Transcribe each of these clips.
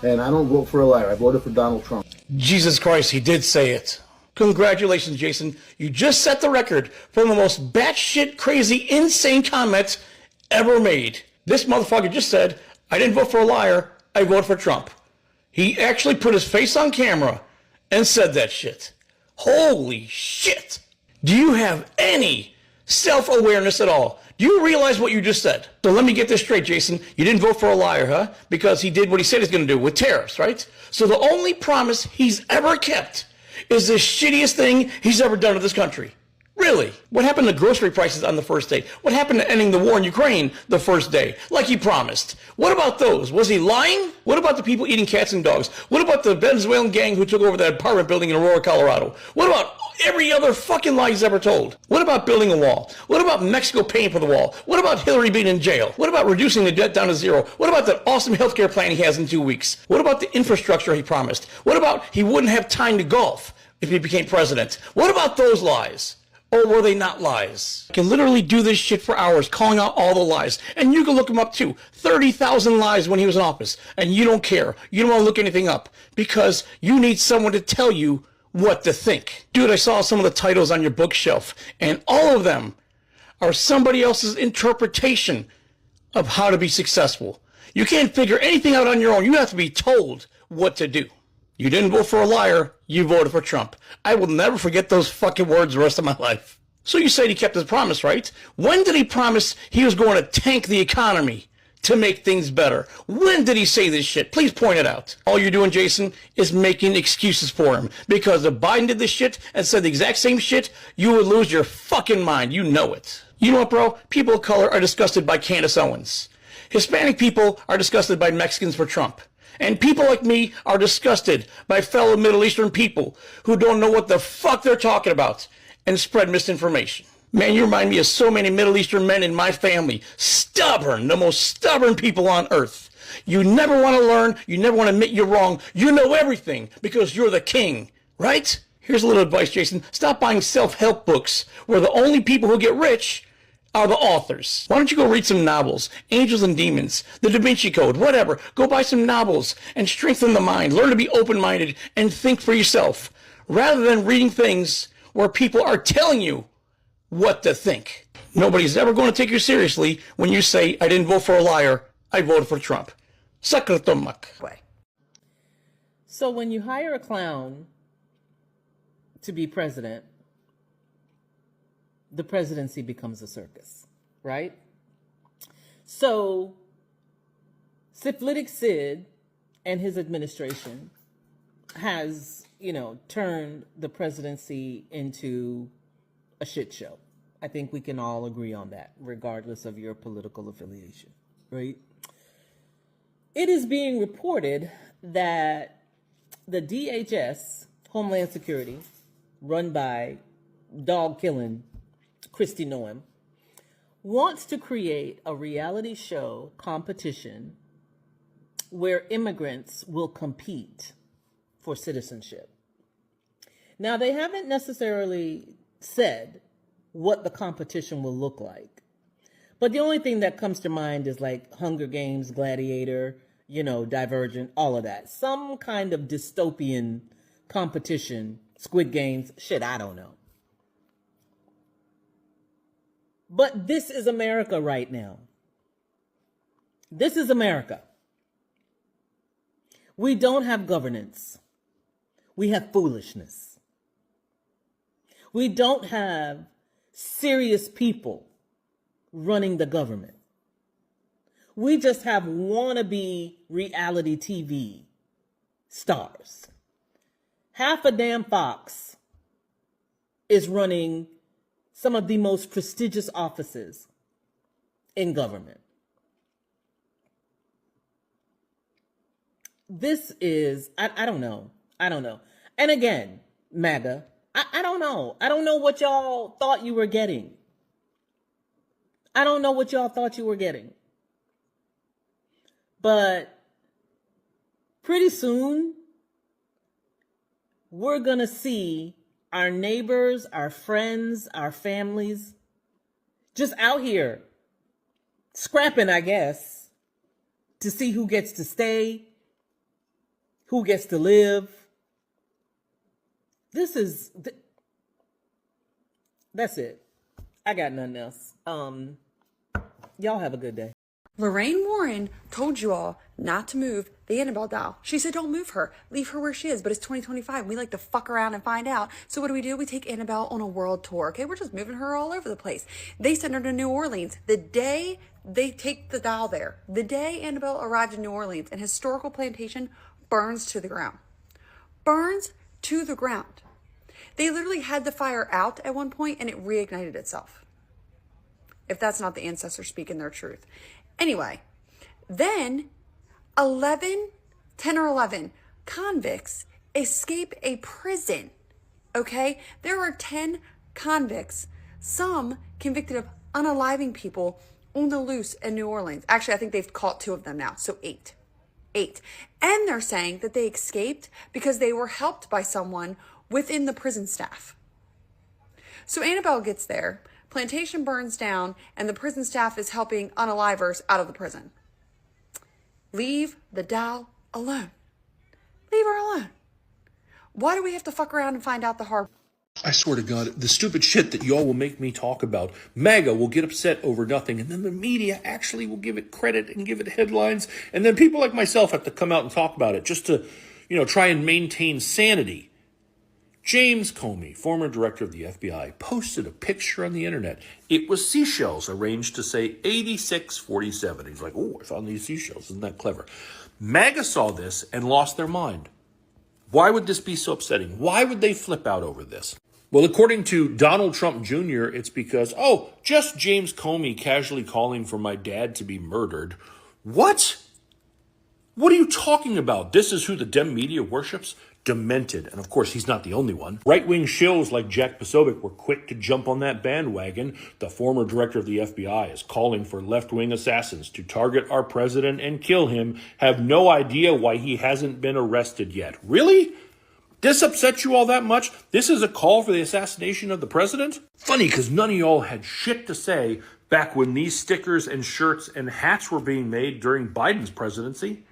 And I don't vote for a liar. I voted for Donald Trump. Jesus Christ, he did say it. Congratulations, Jason. You just set the record for the most batshit crazy, insane comment ever made. This motherfucker just said, I didn't vote for a liar, I voted for Trump. He actually put his face on camera and said that shit. Holy shit. Do you have any self-awareness at all? Do you realize what you just said? So let me get this straight, Jason. You didn't vote for a liar, huh? Because he did what he said he's going to do with tariffs, right? So the only promise he's ever kept is the shittiest thing he's ever done to this country. Really? What happened to grocery prices on the first day? What happened to ending the war in Ukraine the first day, like he promised? What about those? Was he lying? What about the people eating cats and dogs? What about the Venezuelan gang who took over that apartment building in Aurora, Colorado? What about every other fucking lie he's ever told? What about building a wall? What about Mexico paying for the wall? What about Hillary being in jail? What about reducing the debt down to zero? What about that awesome healthcare plan he has in 2 weeks? What about the infrastructure he promised? What about he wouldn't have time to golf if he became president? What about those lies? Or were they not lies? I can literally do this shit for hours, calling out all the lies. And you can look them up too. 30,000 lies when he was in office. And you don't care. You don't want to look anything up. Because you need someone to tell you what to think. Dude, I saw some of the titles on your bookshelf. And all of them are somebody else's interpretation of how to be successful. You can't figure anything out on your own. You have to be told what to do. You didn't vote for a liar, you voted for Trump. I will never forget those fucking words the rest of my life. So you said he kept his promise, right? When did he promise he was going to tank the economy to make things better? When did he say this shit? Please point it out. All you're doing, Jason, is making excuses for him. Because if Biden did this shit and said the exact same shit, you would lose your fucking mind. You know it. You know what, bro? People of color are disgusted by Candace Owens. Hispanic people are disgusted by Mexicans for Trump. And people like me are disgusted by fellow Middle Eastern people who don't know what the fuck they're talking about and spread misinformation. Man, you remind me of so many Middle Eastern men in my family. Stubborn, the most stubborn people on earth. You never want to learn. You never want to admit you're wrong. You know everything because you're the king, right? Here's a little advice, Jason. Stop buying self-help books where the only people who get rich are the authors. Why don't you go read some novels? Angels and Demons, The Da Vinci Code, whatever. Go buy some novels and strengthen the mind. Learn to be open-minded and think for yourself rather than reading things where people are telling you what to think. Nobody's ever going to take you seriously when you say, I didn't vote for a liar, I voted for Trump. Sakratomak. So when you hire a clown to be president, the presidency becomes a circus, right? So Syphilitic Sid and his administration has, turned the presidency into a shit show. I think we can all agree on that, regardless of your political affiliation, right? It is being reported that the DHS, Homeland Security, run by dog-killing Kristi Noem, wants to create a reality show competition where immigrants will compete for citizenship. Now, they haven't necessarily said what the competition will look like, but the only thing that comes to mind is like Hunger Games, Gladiator, Divergent, all of that. Some kind of dystopian competition, Squid Games, shit, I don't know. But this is America right now. This is America. We don't have governance. We have foolishness. We don't have serious people running the government. We just have wannabe reality TV stars. Half a damn Fox is running some of the most prestigious offices in government. This is, I don't know. And again, Maga, I don't know. I don't know what y'all thought you were getting. But pretty soon, we're going to see our neighbors, our friends, our families, just out here scrapping, I guess, to see who gets to stay who gets to live. That's it. I got nothing else. Y'all have a good day. Lorraine Warren told you all not to move the Annabelle doll. She said, don't move her. Leave her where she is. But it's 2025. We like to fuck around and find out. So what do? We take Annabelle on a world tour. Okay, we're just moving her all over the place. They send her to New Orleans. The day they take the doll there, the day Annabelle arrived in New Orleans, an historical plantation burns to the ground. Burns to the ground. They literally had the fire out at one point and it reignited itself. If that's not the ancestors speaking their truth. Anyway, then 10 or 11 convicts escape a prison, okay? There are 10 convicts, some convicted of unaliving people on the loose in New Orleans. Actually, I think they've caught 2 of them now, so 8. And they're saying that they escaped because they were helped by someone within the prison staff. So Annabelle gets there. Plantation burns down, and the prison staff is helping unalivers out of the prison. Leave the doll alone. Leave her alone. Why do we have to fuck around and find out the hard? I swear to God, the stupid shit that y'all will make me talk about. Maga will get upset over nothing, and then the media actually will give it credit and give it headlines, and then people like myself have to come out and talk about it just to, try and maintain sanity. James Comey, former director of the FBI, posted a picture on the internet. It was seashells arranged to say 8647. He's like, oh, I found these seashells. Isn't that clever? MAGA saw this and lost their mind. Why would this be so upsetting? Why would they flip out over this? Well, according to Donald Trump Jr., it's because, just James Comey casually calling for my dad to be murdered. What? What are you talking about? This is who the Dem media worships? Demented. And of course, he's not the only one. Right-wing shills like Jack Posobiec were quick to jump on that bandwagon. The former director of the FBI is calling for left-wing assassins to target our president and kill him. Have no idea why he hasn't been arrested yet. Really? This upsets you all that much? This is a call for the assassination of the president? Funny, because none of y'all had shit to say back when these stickers and shirts and hats were being made during Biden's presidency.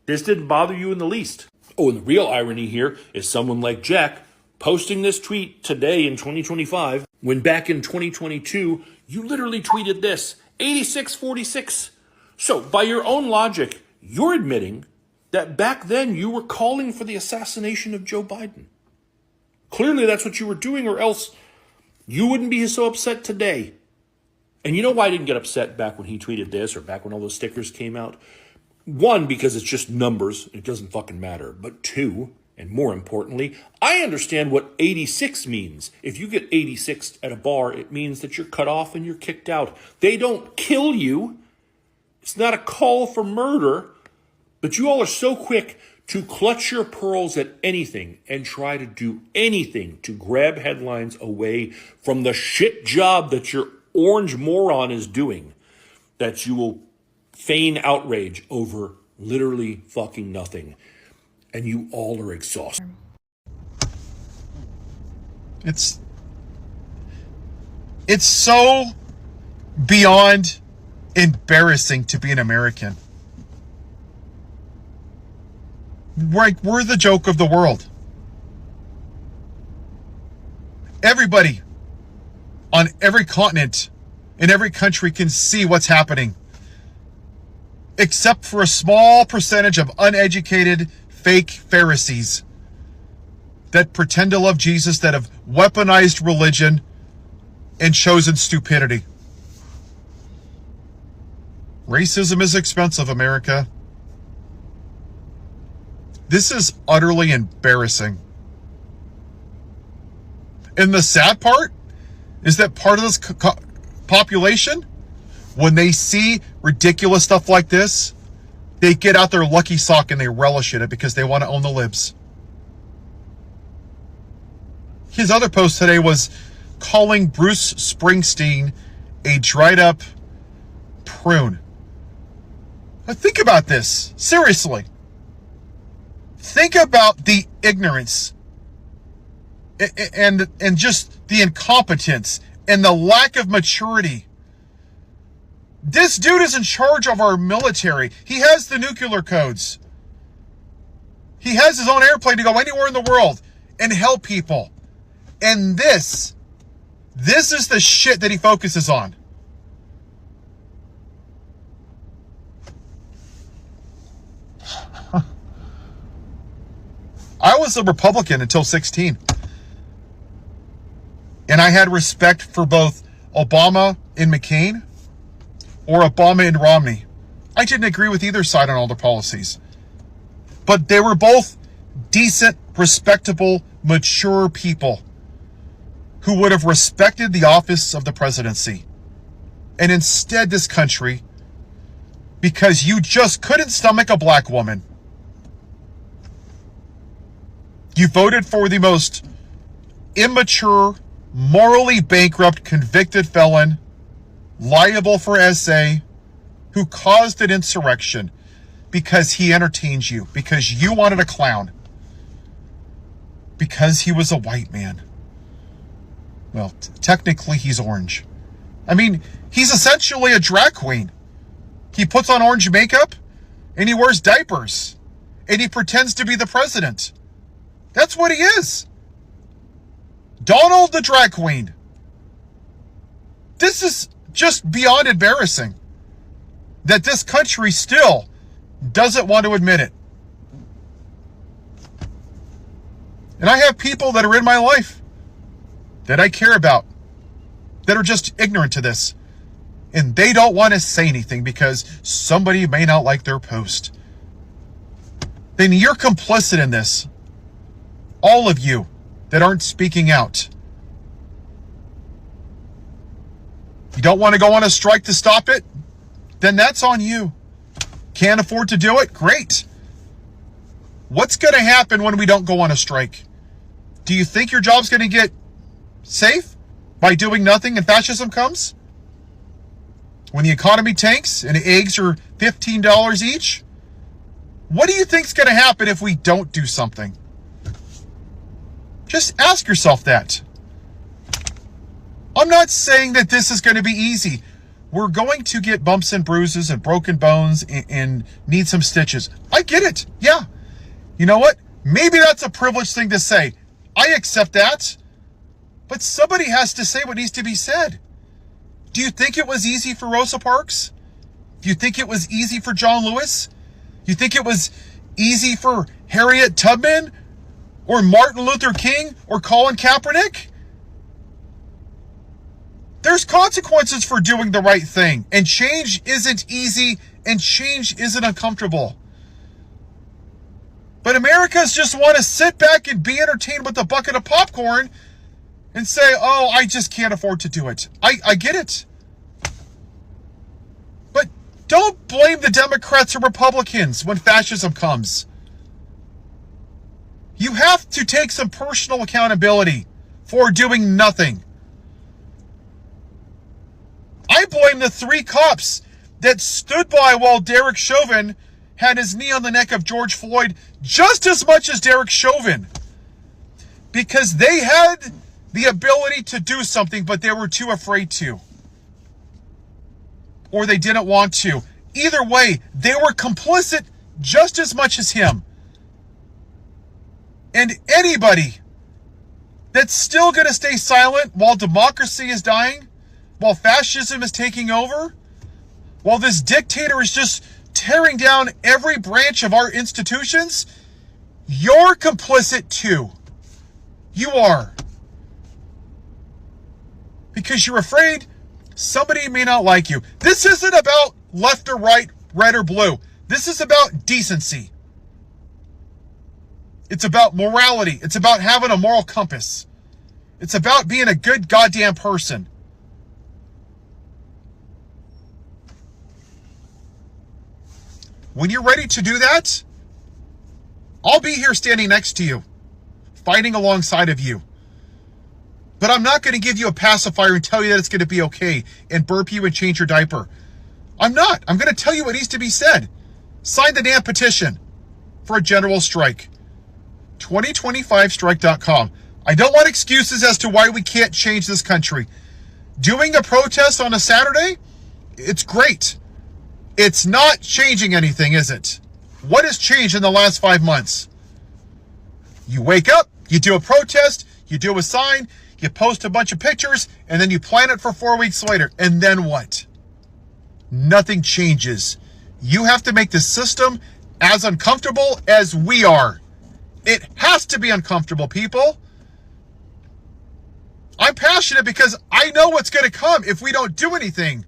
This didn't bother you in the least. Oh, and the real irony here is someone like Jack posting this tweet today in 2025, when back in 2022, you literally tweeted this, 8646. So by your own logic, you're admitting that back then you were calling for the assassination of Joe Biden. Clearly that's what you were doing, or else you wouldn't be so upset today. And you know why I didn't get upset back when he tweeted this or back when all those stickers came out? 1, because it's just numbers. It doesn't fucking matter. But 2, and more importantly, I understand what 86 means. If you get 86 at a bar, it means that you're cut off and you're kicked out. They don't kill you. It's not a call for murder. But you all are so quick to clutch your pearls at anything and try to do anything to grab headlines away from the shit job that your orange moron is doing, that you will feign outrage over literally fucking nothing. And you all are exhausted. It's so beyond embarrassing to be an American. We're the joke of the world. Everybody on every continent in every country can see what's happening, except for a small percentage of uneducated, fake Pharisees that pretend to love Jesus, that have weaponized religion and chosen stupidity. Racism is expensive, America. This is utterly embarrassing. And the sad part is that part of this population, when they see ridiculous stuff like this, they get out their lucky sock and they relish in it because they want to own the libs. His other post today was calling Bruce Springsteen a dried up prune. Now think about this. Seriously. Think about the ignorance and just the incompetence and the lack of maturity. This dude is in charge of our military. He has the nuclear codes. He has his own airplane to go anywhere in the world and help people. And this is the shit that he focuses on. I was a Republican until 16. And I had respect for both Obama and McCain or Obama and Romney. I didn't agree with either side on all their policies. But they were both decent, respectable, mature people who would have respected the office of the presidency. And instead, this country, because you just couldn't stomach a black woman, you voted for the most immature, morally bankrupt, convicted felon, liable for SA, who caused an insurrection because he entertained you, because you wanted a clown, because he was a white man. Well, technically he's orange. I mean, he's essentially a drag queen. He puts on orange makeup and he wears diapers and he pretends to be the president. That's what he is. Donald the drag queen. This is just beyond embarrassing that this country still doesn't want to admit it. And I have people that are in my life that I care about that are just ignorant to this. And they don't want to say anything because somebody may not like their post. Then you're complicit in this. All of you that aren't speaking out. You don't want to go on a strike to stop it? Then that's on you. Can't afford to do it? Great. What's going to happen when we don't go on a strike? Do you think your job's going to get safe by doing nothing and fascism comes? When the economy tanks and eggs are $15 each? What do you think's going to happen if we don't do something? Just ask yourself that. I'm not saying that this is going to be easy. We're going to get bumps and bruises and broken bones and need some stitches. I get it. Yeah. You know what? Maybe that's a privileged thing to say. I accept that. But somebody has to say what needs to be said. Do you think it was easy for Rosa Parks? Do you think it was easy for John Lewis? You think it was easy for Harriet Tubman or Martin Luther King or Colin Kaepernick? There's consequences for doing the right thing, and change isn't easy and change isn't uncomfortable. But Americans just want to sit back and be entertained with a bucket of popcorn and say, oh, I just can't afford to do it. I get it. But don't blame the Democrats or Republicans when fascism comes. You have to take some personal accountability for doing nothing. I blame the 3 cops that stood by while Derek Chauvin had his knee on the neck of George Floyd just as much as Derek Chauvin. Because they had the ability to do something, but they were too afraid to. Or they didn't want to. Either way, they were complicit just as much as him. And anybody that's still going to stay silent while democracy is dying, while fascism is taking over, while this dictator is just tearing down every branch of our institutions, you're complicit too. You are. Because you're afraid somebody may not like you. This isn't about left or right, red or blue. This is about decency. It's about morality. It's about having a moral compass. It's about being a good goddamn person. When you're ready to do that, I'll be here standing next to you, fighting alongside of you. But I'm not going to give you a pacifier and tell you that it's going to be okay and burp you and change your diaper. I'm not. I'm going to tell you what needs to be said. Sign the damn petition for a general strike. 2025strike.com. I don't want excuses as to why we can't change this country. Doing a protest on a Saturday, it's great. It's not changing anything, is it? What has changed in the last 5 months? You wake up, you do a protest, you do a sign, you post a bunch of pictures, and then you plan it for 4 weeks later. And then what? Nothing changes. You have to make the system as uncomfortable as we are. It has to be uncomfortable, people. I'm passionate because I know what's going to come if we don't do anything.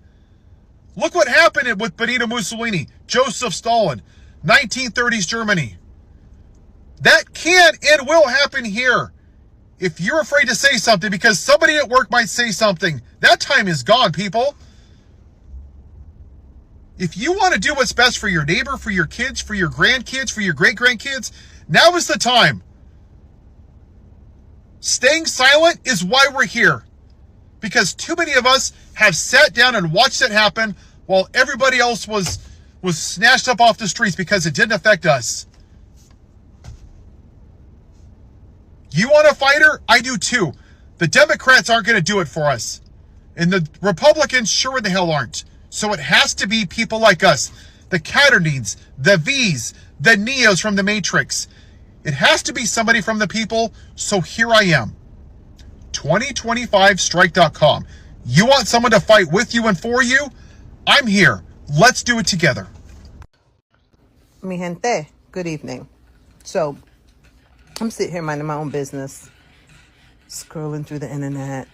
Look what happened with Benito Mussolini, Joseph Stalin, 1930s Germany. That can and will happen here. If you're afraid to say something because somebody at work might say something, that time is gone, people. If you want to do what's best for your neighbor, for your kids, for your grandkids, for your great-grandkids, now is the time. Staying silent is why we're here. Because too many of us have sat down and watched it happen while everybody else was snatched up off the streets because it didn't affect us. You want a fighter? I do too. The Democrats aren't going to do it for us. And the Republicans sure the hell aren't. So it has to be people like us. The Caternines, the V's, the Neos from the Matrix. It has to be somebody from the people. So here I am. 2025strike.com. You want someone to fight with you and for you? I'm here. Let's do it together. Mi gente, good evening. So, I'm sitting here minding my own business, scrolling through the internet,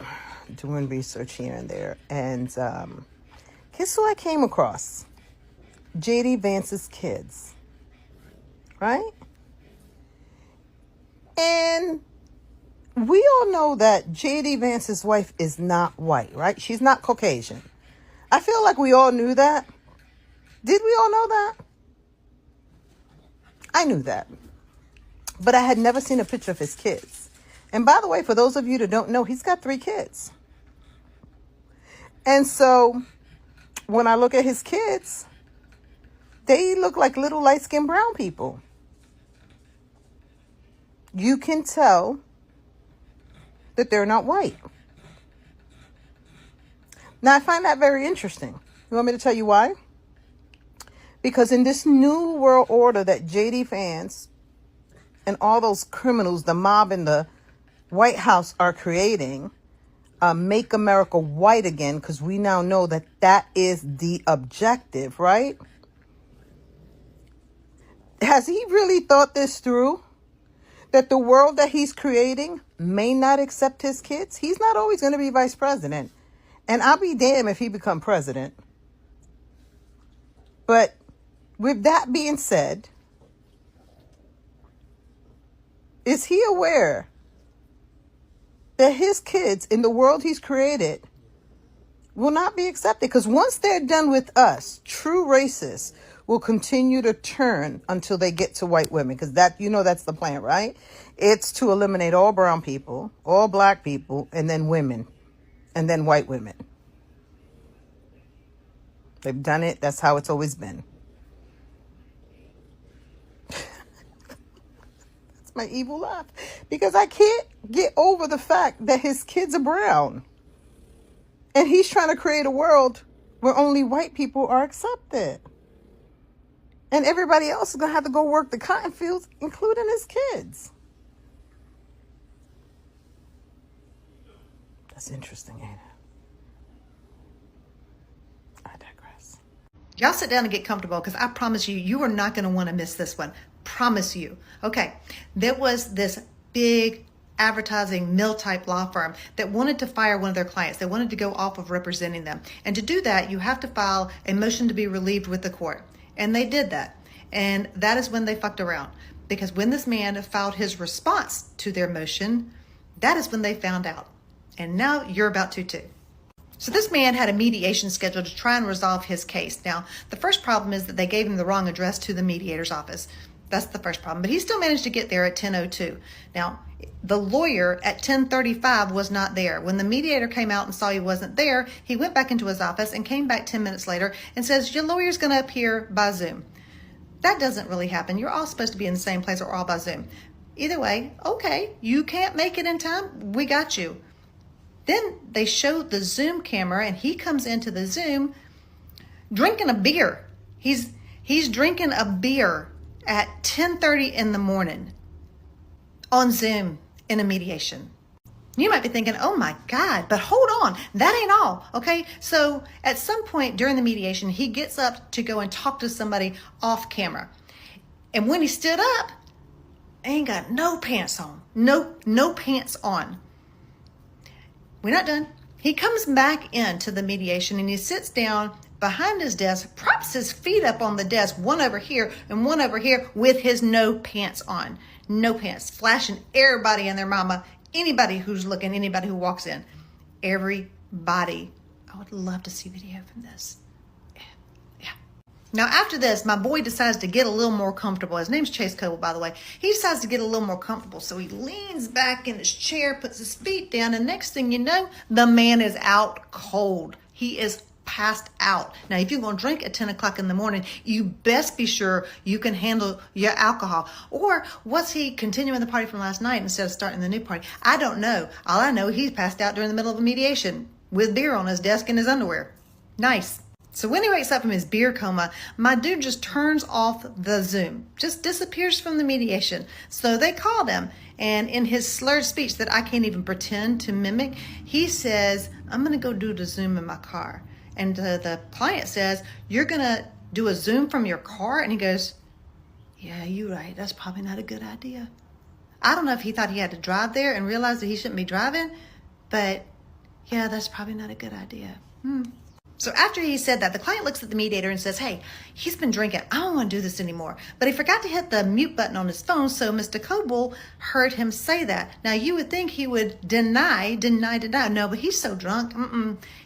doing research here and there, and guess who I came across? J.D. Vance's kids, right? And we all know that J.D. Vance's wife is not white, right? She's not Caucasian. I feel like we all knew that. Did we all know that? I knew that. But I had never seen a picture of his kids. And by the way, for those of you that don't know, he's got 3 kids. And so when I look at his kids, they look like little light-skinned brown people. You can tell that they're not white. Now, I find that very interesting. You want me to tell you why? Because in this new world order that J.D. Vance and all those criminals, the mob in the White House are creating, make America white again, because we now know that that is the objective, right? Has he really thought this through? That the world that he's creating may not accept his kids? He's not always going to be vice president. And I'll be damned if he become president. But with that being said, is he aware that his kids in the world he's created will not be accepted? Because once they're done with us, true racists will continue to turn until they get to white women. Because that, you know, that's the plan, right? It's to eliminate all brown people, all black people, and then women, and then white women. They've done it. That's how it's always been. My evil laugh, because I can't get over the fact that his kids are brown and he's trying to create a world where only white people are accepted and everybody else is going to have to go work the cotton fields, including his kids. That's interesting, ain't it? I digress. Y'all sit down and get comfortable, because I promise you, you are not going to want to miss this one. Promise you. Okay, there was this big advertising mill type law firm that wanted to fire one of their clients. They wanted to go off of representing them. And to do that, you have to file a motion to be relieved with the court. And they did that. And that is when they fucked around. Because when this man filed his response to their motion, that is when they found out. And now you're about to too. So this man had a mediation scheduled to try and resolve his case. Now, the first problem is that they gave him the wrong address to the mediator's office. That's the first problem. But he still managed to get there at 10:02. Now, the lawyer at 10:35 was not there. When the mediator came out and saw he wasn't there, he went back into his office and came back 10 minutes later and says, your lawyer's going to appear by Zoom. That doesn't really happen. You're all supposed to be in the same place or all by Zoom. Either way, okay, you can't make it in time. We got you. Then they showed the Zoom camera and he comes into the Zoom drinking a beer. He's drinking a beer at 10:30 in the morning on Zoom in a mediation. You might be thinking, oh my God, but hold on, that ain't all, okay? So at some point during the mediation, he gets up to go and talk to somebody off camera. And when he stood up, ain't got no pants on. No pants on. We're not done. He comes back into the mediation and he sits down behind his desk, props his feet up on the desk, one over here and one over here with his no pants on. No pants, flashing everybody and their mama, anybody who's looking, anybody who walks in. Everybody. I would love to see video from this. Yeah. Now, after this, my boy decides to get a little more comfortable. His name's Chase Coble, by the way. He decides to get a little more comfortable. So he leans back in his chair, puts his feet down, and next thing you know, the man is out cold. He is passed out. Now, if you're going to drink at 10 o'clock in the morning, you best be sure you can handle your alcohol. Or was he continuing the party from last night instead of starting the new party? I don't know. All I know, he's passed out during the middle of a mediation with beer on his desk in his underwear. Nice. So when he wakes up from his beer coma, my dude just turns off the Zoom, just disappears from the mediation. So they called him, and in his slurred speech that I can't even pretend to mimic, he says, I'm going to go do the Zoom in my car. And the client says, you're going to do a Zoom from your car? And he goes, yeah, you're right. That's probably not a good idea. I don't know if he thought he had to drive there and realized that he shouldn't be driving, but yeah, that's probably not a good idea. So after he said that, the client looks at the mediator and says, hey, he's been drinking. I don't want to do this anymore. But he forgot to hit the mute button on his phone, so Mr. Coble heard him say that. Now, you would think he would deny. No, but he's so drunk.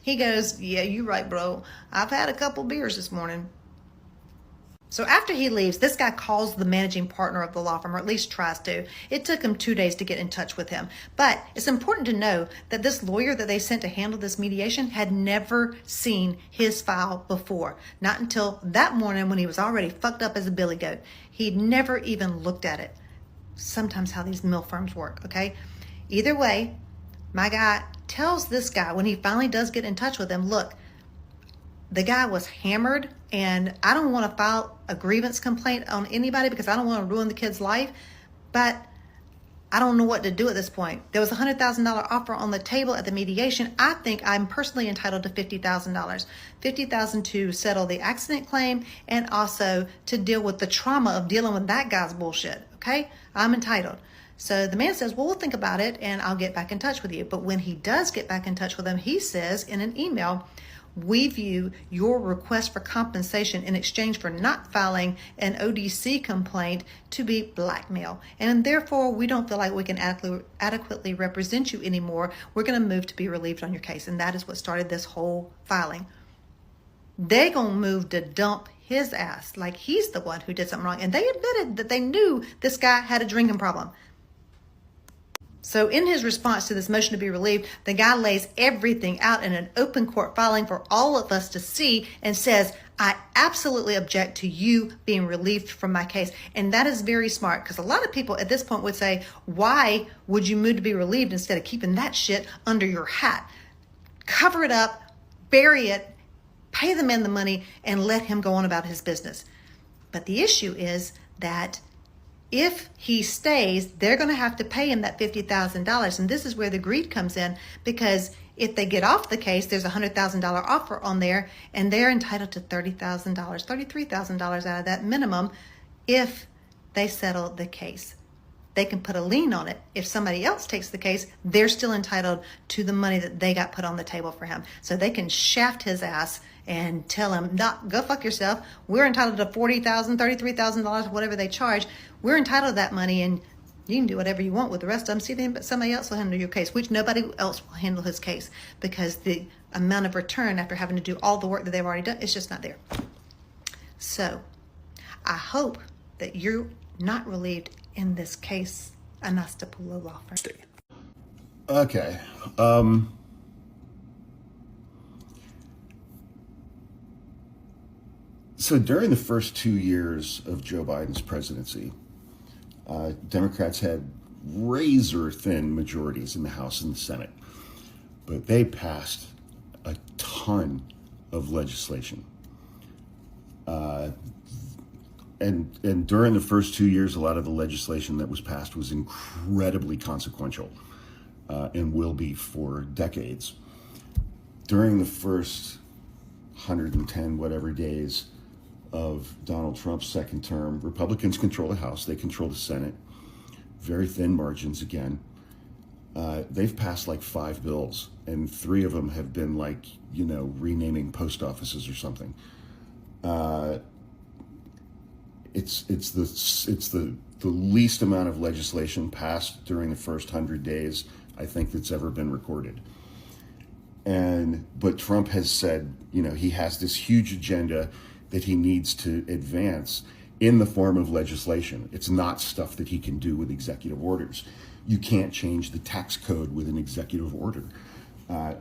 He goes, yeah, you're right, bro. I've had a couple beers this morning. So after he leaves, this guy calls the managing partner of the law firm, or at least tries to. It took him 2 days to get in touch with him. But it's important to know that this lawyer that they sent to handle this mediation had never seen his file before. Not until that morning when he was already fucked up as a billy goat. He'd never even looked at it. Sometimes how these mill firms work, okay? Either way, my guy tells this guy when he finally does get in touch with him, look, the guy was hammered, and I don't want to file a grievance complaint on anybody because I don't want to ruin the kid's life, but I don't know what to do at this point. There was a $100,000 offer on the table at the mediation. I think I'm personally entitled to $50,000. $50,000 to settle the accident claim and also to deal with the trauma of dealing with that guy's bullshit, okay? I'm entitled. So the man says, well, we'll think about it and I'll get back in touch with you. But when he does get back in touch with him, he says in an email, we view your request for compensation in exchange for not filing an ODC complaint to be blackmail. And therefore, we don't feel like we can adequately represent you anymore. We're going to move to be relieved on your case. And that is what started this whole filing. They're going to move to dump his ass like he's the one who did something wrong. And they admitted that they knew this guy had a drinking problem. So in his response to this motion to be relieved, the guy lays everything out in an open court filing for all of us to see and says, I absolutely object to you being relieved from my case. And that is very smart because a lot of people at this point would say, why would you move to be relieved instead of keeping that shit under your hat? Cover it up, bury it, pay the man the money, and let him go on about his business. But the issue is that if he stays, they're going to have to pay him that $50,000. And this is where the greed comes in, because if they get off the case, there's a $100,000 offer on there, and they're entitled to $30,000, $33,000 out of that minimum if they settle the case. They can put a lien on it. If somebody else takes the case, they're still entitled to the money that they got put on the table for him. So they can shaft his ass and tell him, no, go fuck yourself. We're entitled to $40,000, $33,000, whatever they charge. We're entitled to that money, and you can do whatever you want with the rest of them. See them, but somebody else will handle your case, which nobody else will handle his case because the amount of return after having to do all the work that they've already done, it's just not there. So I hope that you're not relieved in this case, Anastapula law firm. Okay. So during the first 2 years of Joe Biden's presidency, Democrats had razor-thin majorities in the House and the Senate, but they passed a ton of legislation. and during the first 2 years, a lot of the legislation that was passed was incredibly consequential, and will be for decades. During the first 110 whatever days of Donald Trump's second term, Republicans control the House, they control the Senate, very thin margins again. They've passed like 5 bills, and 3 of them have been like, renaming post offices or something. It's the least amount of legislation passed during the first 100 days, I think, that's ever been recorded. But Trump has said, he has this huge agenda that he needs to advance in the form of legislation. It's not stuff that he can do with executive orders. You can't change the tax code with an executive order.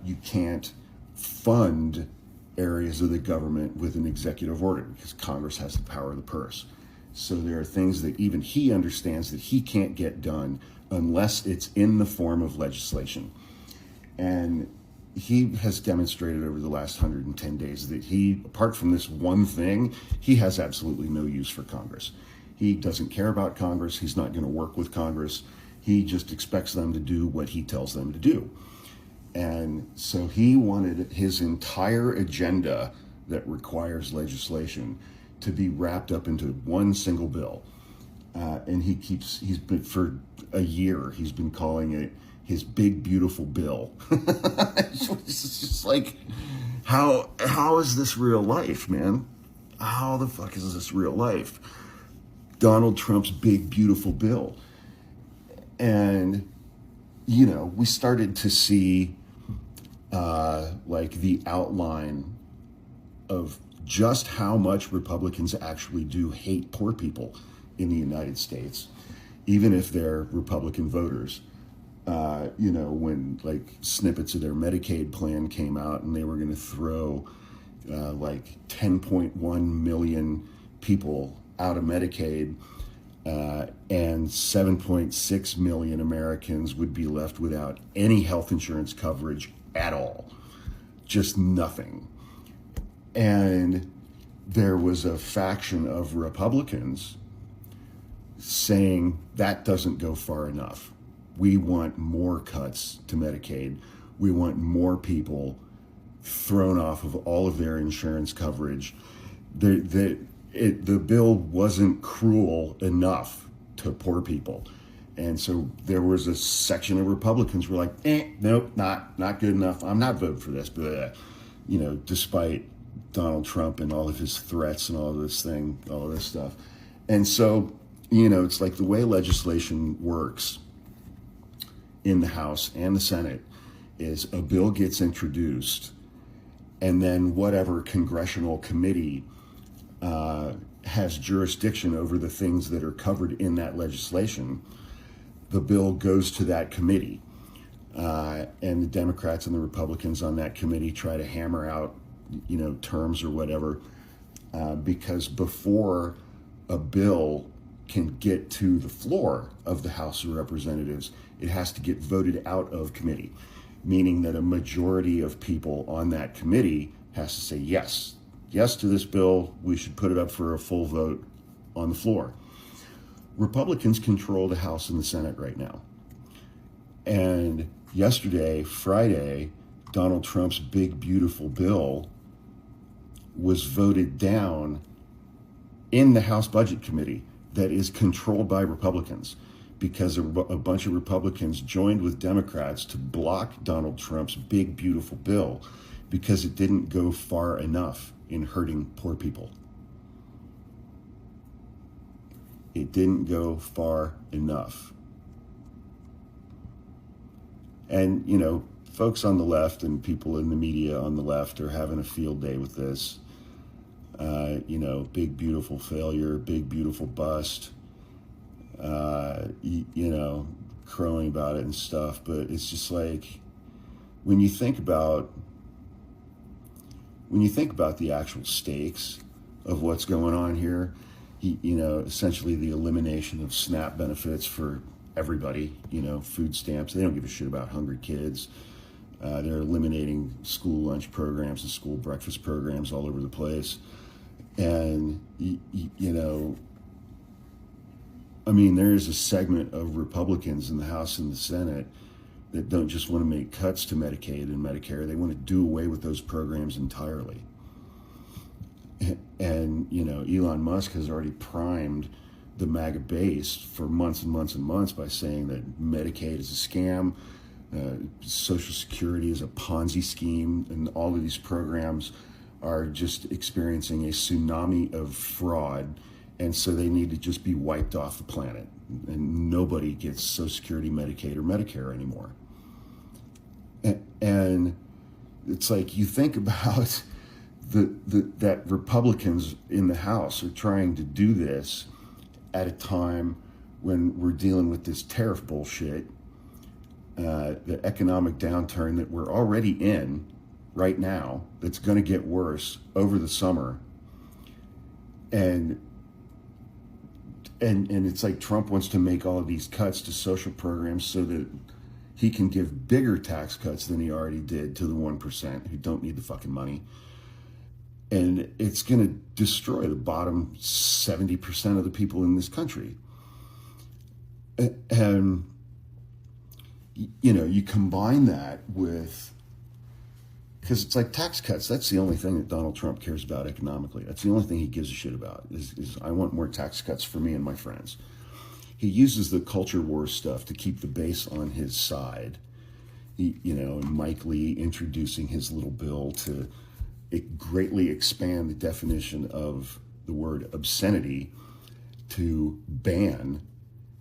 You can't fund areas of the government with an executive order because Congress has the power of the purse. So there are things that even he understands that he can't get done unless it's in the form of legislation. And he has demonstrated over the last 110 days that he, apart from this one thing, he has absolutely no use for Congress. He doesn't care about Congress. He's not going to work with Congress. He just expects them to do what he tells them to do. And so he wanted his entire agenda that requires legislation to be wrapped up into one single bill. And he's been, for a year, he's been calling it his big, beautiful bill. It's just like, how is this real life, man? How the fuck is this real life? Donald Trump's big, beautiful bill. And, we started to see like the outline of just how much Republicans actually do hate poor people in the United States, even if they're Republican voters. When like snippets of their Medicaid plan came out and they were going to throw like 10.1 million people out of Medicaid, and 7.6 million Americans would be left without any health insurance coverage at all. Just nothing. And there was a faction of Republicans saying that doesn't go far enough. We want more cuts to Medicaid. We want more people thrown off of all of their insurance coverage. The bill wasn't cruel enough to poor people. And so there was a section of Republicans who were like, nope, not good enough. I'm not voting for this. But, despite Donald Trump and all of his threats and all of this stuff. And so, it's like the way legislation works in the House and the Senate is a bill gets introduced, and then whatever congressional committee has jurisdiction over the things that are covered in that legislation, the bill goes to that committee. And the Democrats and the Republicans on that committee try to hammer out, terms or whatever, because before a bill can get to the floor of the House of Representatives, it has to get voted out of committee, meaning that a majority of people on that committee has to say yes to this bill. We should put it up for a full vote on the floor. Republicans control the House and the Senate right now. And yesterday, Friday, Donald Trump's big, beautiful bill was voted down in the House Budget Committee that is controlled by Republicans, because a bunch of Republicans joined with Democrats to block Donald Trump's big, beautiful bill because it didn't go far enough in hurting poor people. It didn't go far enough. And, folks on the left and people in the media on the left are having a field day with this. Big, beautiful failure, big, beautiful bust, crowing about it and stuff. But it's just like, when you think about the actual stakes of what's going on here, essentially the elimination of SNAP benefits for everybody, food stamps. They don't give a shit about hungry kids. They're eliminating school lunch programs and school breakfast programs all over the place. And, I mean, there is a segment of Republicans in the House and the Senate that don't just want to make cuts to Medicaid and Medicare. They want to do away with those programs entirely. And, you know, Elon Musk has already primed the MAGA base for months and months and months by saying that Medicaid is a scam, Social Security is a Ponzi scheme, and all of these programs are just experiencing a tsunami of fraud, and so they need to just be wiped off the planet, and nobody gets Social Security, Medicaid, or Medicare anymore. And it's like, you think about that Republicans in the House are trying to do this at a time when we're dealing with this tariff bullshit, the economic downturn that we're already in right now, that's going to get worse over the summer. And it's like Trump wants to make all of these cuts to social programs so that he can give bigger tax cuts than he already did to the 1% who don't need the fucking money. And it's going to destroy the bottom 70% of the people in this country. And, you know, you combine that with, because it's like tax cuts, that's the only thing that Donald Trump cares about economically. That's the only thing he gives a shit about, is I want more tax cuts for me and my friends. He uses the culture war stuff to keep the base on his side. You know, Mike Lee introducing his little bill to greatly expand the definition of the word obscenity to ban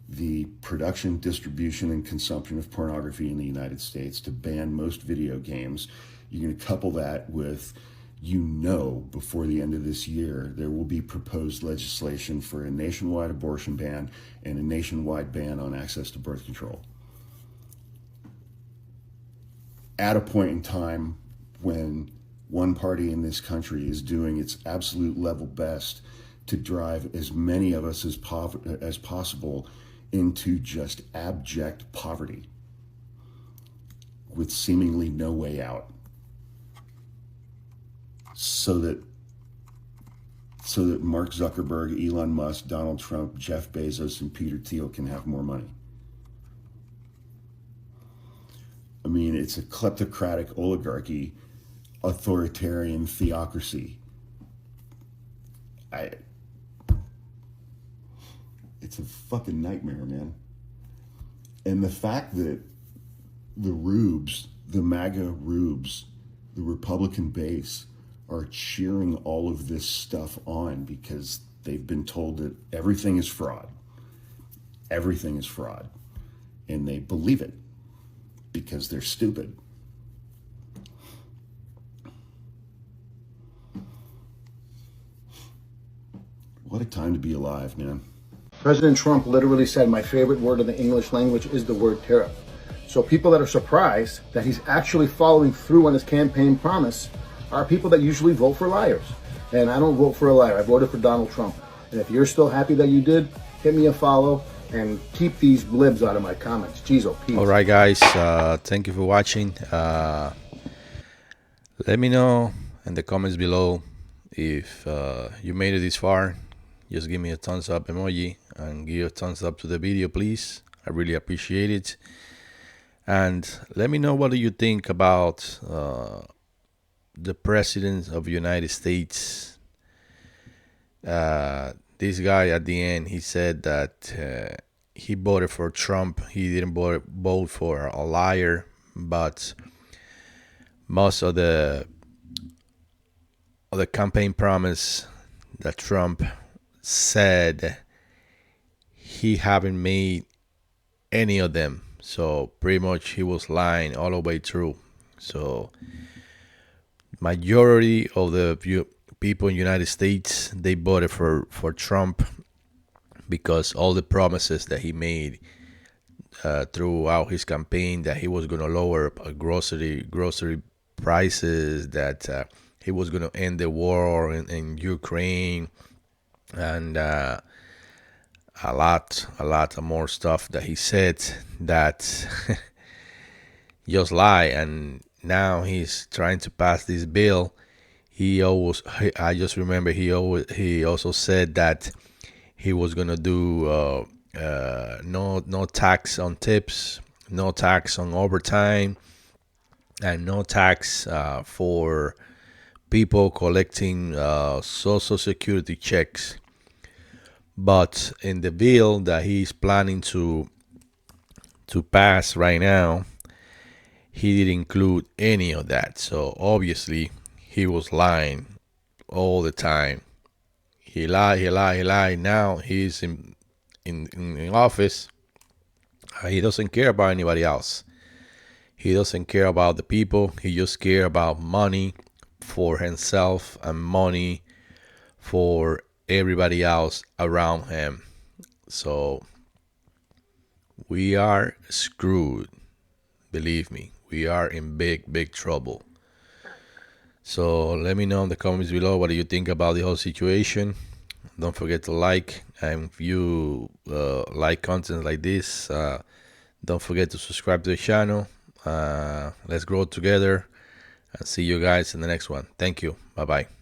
the production, distribution, and consumption of pornography in the United States, to ban most video games. You're going to couple that with, you know, before the end of this year, there will be proposed legislation for a nationwide abortion ban and a nationwide ban on access to birth control. At a point in time when one party in this country is doing its absolute level best to drive as many of us as possible into just abject poverty with seemingly no way out, so that Mark Zuckerberg, Elon Musk, Donald Trump, Jeff Bezos, and Peter Thiel can have more money. I mean, it's a kleptocratic oligarchy, authoritarian theocracy. It's a fucking nightmare, man. And the fact that the rubes, the MAGA rubes, the Republican base are cheering all of this stuff on because they've been told that everything is fraud. Everything is fraud. And they believe it because they're stupid. What a time to be alive, man. President Trump literally said, my favorite word in the English language is the word tariff. So people that are surprised that he's actually following through on his campaign promise are people that usually vote for liars. And I don't vote for a liar. I voted for Donald Trump. And if you're still happy that you did, hit me a follow and keep these blibs out of my comments. Jeez, oh, peace. All right, guys. Thank you for watching. Let me know in the comments below if you made it this far. Just give me a thumbs up emoji and give a thumbs up to the video, please. I really appreciate it. And let me know, what do you think about the president of the United States? This guy at the end, he said that he voted for Trump. He didn't vote for a liar, but most of the campaign promise that Trump said, he haven't made any of them. So pretty much he was lying all the way through. So majority of the people in the United States, they voted for Trump because all the promises that he made throughout his campaign, that he was going to lower grocery prices, that he was going to end the war in Ukraine, and a lot more stuff that he said that just lie. And now he's trying to pass this bill. I just remember he also said that he was gonna do no tax on tips, no tax on overtime, and no tax for people collecting social security checks. But in the bill that he's planning to pass right now, he didn't include any of that. So obviously he was lying all the time. He lied. Now he's in office. He doesn't care about anybody else. He doesn't care about the people. He just cares about money for himself and money for everybody else around him. So we are screwed. Believe me, we are in big trouble. So let me know in the comments below what do you think about the whole situation. Don't forget to like, and if you like content like this, don't forget to subscribe to the channel. Let's grow together, and see you guys in the next one. Thank you. Bye bye.